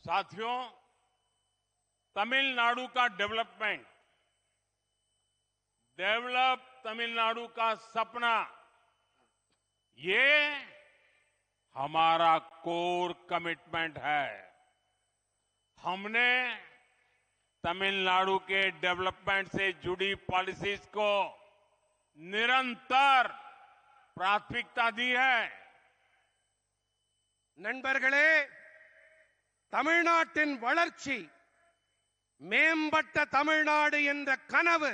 साथियों, तमिलनाडु का development, develop Tamil Nadu का सपना, ये हमारा कोर कमिटमेंट है। हमने तमिलनाडु के डेवलपमेंट से जुड़ी पॉलिसीज को निरंतर प्राथमिकता दी है। நண்பர்களே, தமிழ்நாட்டின் வளர்ச்சி, மேம்பட்ட தமிழ்நாடு என்ற கனவு,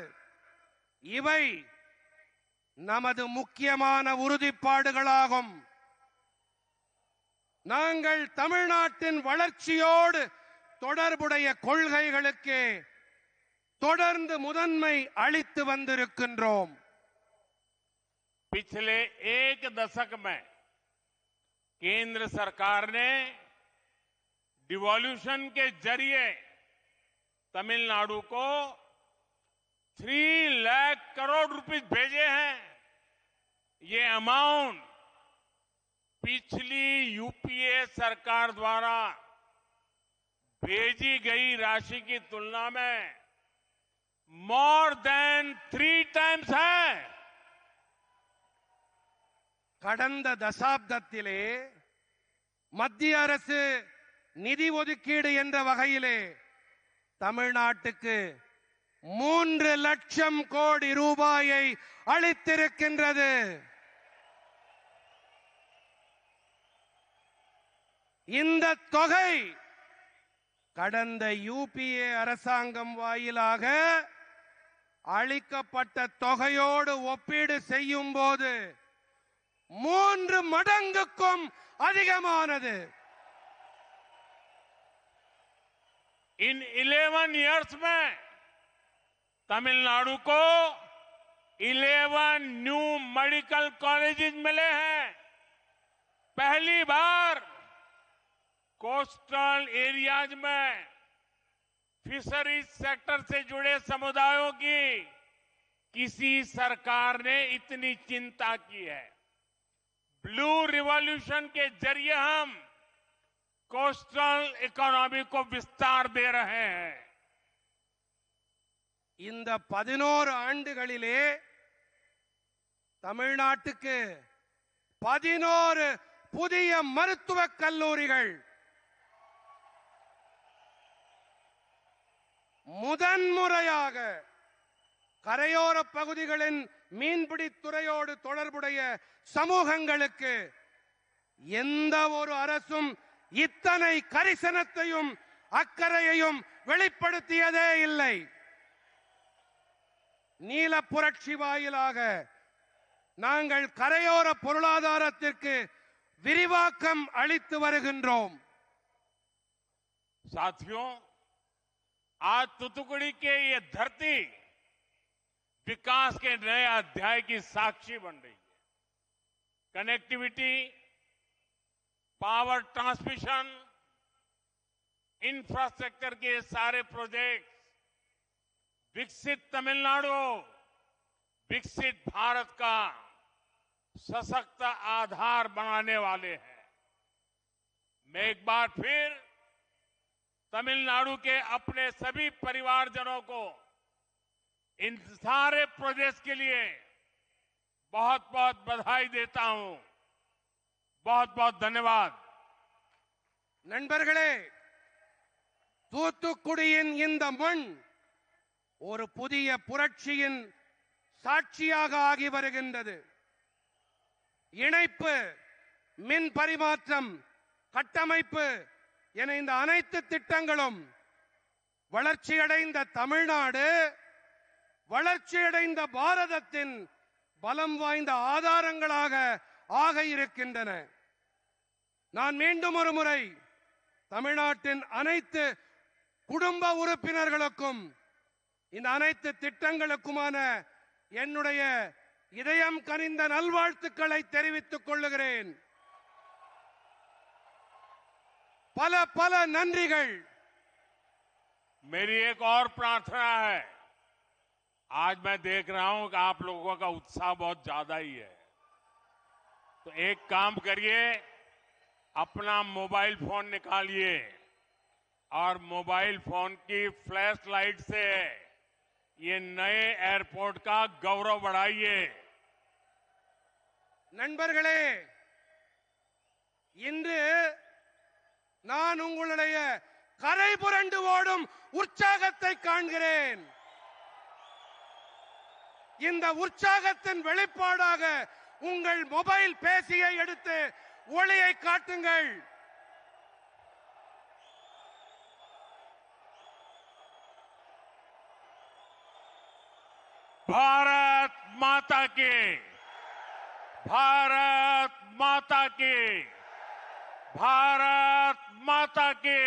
இவை நமது முக்கியமான உறுதிப்பாடுகளாகும். நாங்கள் தமிழ்நாட்டின் வளர்ச்சியோடு தொடர்புடைய கொள்கைகளுக்கு தொடர்ந்து முதன்மை அளித்து வந்திருக்கின்றோம். पिछले एक दशक में केंद्र सरकार ने डिवॉल्यूशन के जरिए तमिलनाडु को 3 लाख करोड़ रुपए भेजे हैं। ये अमाउंट पिछली यूपीए सरकार द्वारा भेजी गई राशि की तुलना में मोर देन 3 टाइम्स है। கடந்த தசாப்தத்திலே மத்திய அரசு நிதி ஒதுக்கீடு என்ற வகையிலே தமிழ்நாட்டுக்கு 3 லட்சம் கோடி ரூபாயை அளித்திருக்கின்றது. இந்த தொகை கடந்த யூபிஏ அரசாங்கம் வாயிலாக அளிக்கப்பட்ட தொகையோடு ஒப்பீடு செய்யும் போது 3 மடங்குக்கும் அதிகமானது. इन 11 इयर्स में तमिलनाडु को 11 न्यू मेडिकल कॉलेजेस मिले हैं। पहली बार कोस्टल एरियाज में फिशरीज सेक्टर से जुड़े समुदायों की किसी सरकार ने इतनी चिंता की है। ब्लू रिवॉल्यूशन के जरिए हम कोस्टल इकोनॉमी को विस्तार दे रहे हैं। இந்த 11 ஆண்டுகளிலே தமிழ்நாட்டுக்கு 11 புதிய மருத்துவக் கல்லூரிகள், முதன்முறையாக கரையோர பகுதிகளின் மீன்பிடித்துறையோடு தொடர்புடைய சமூகங்களுக்கு எந்த ஒரு அரசும் இத்தனை கரிசனத்தையும் அக்கறையையும் வெளிப்படுத்தியதே இல்லை. நீல புரட்சி வாயிலாக நாங்கள் கரையோர பொருளாதாரத்திற்கு விரிவாக்கம் அளித்து வருகின்றோம். साथियों, आज तूतुकुड़ी के ये धरती विकास के नए अध्याय की साक्षी बन रही है। कनेक्टिविटी, पावर ट्रांसमिशन, इंफ्रास्ट्रक्चर के सारे प्रोजेक्ट विकसित तमिलनाडु, विकसित भारत का सशक्त आधार बनाने वाले हैं। मैं एक बार फिर तमिलनाडु के अपने सभी परिवारजनों को इन सारे प्रोजेक्ट्स के लिए बहुत बहुत बधाई देता हूं। बहुत बहुत धन्यवाद। நண்பர்களே, தூத்துக்குடியின் இந்த மண் ஒரு புதிய புரட்சியின் சாட்சியாக ஆகி வருகின்றது. இணைப்பு, மின் பரிமாற்றம், கட்டமைப்பு என இந்த அனைத்து திட்டங்களும் வளர்ச்சியடைந்த தமிழ்நாடு, வளர்ச்சியடைந்த பாரதத்தின் பலம் வாய்ந்த ஆதாரங்களாக ஆக இருக்கின்றன. நான் மீண்டும் ஒரு முறை தமிழ்நாட்டின் அனைத்து குடும்ப உறுப்பினர்களுக்கும் இந்த அனைத்து திட்டங்களுக்குமான என்னுடைய இதயம் கனிந்த நல்வாழ்த்துக்களை தெரிவித்துக் கொள்ளுகிறேன். பல பல நன்றிகள். मेरी एक और प्रार्थना है। आज मैं देख रहा हूं कि आप लोगों का उत्साह बहुत ज्यादा ही है, तो एक काम करिए, अपना मोबाइल फोन निकालिए और मोबाइल फोन की फ्लैश लाइट से ये नए एयरपोर्ट का गौरव बढ़ाइए। நண்பர்களே, இன்று நான் உங்களுடைய கரை புரண்டு ஓடும் உற்சாகத்தை காண்கிறேன். இந்த உற்சாகத்தின் வெளிப்பாடாக உங்கள் மொபைல் பேசியை எடுத்து ஒளியை காட்டுங்கள். भारत माता की, भारत माता की, भारत माता की।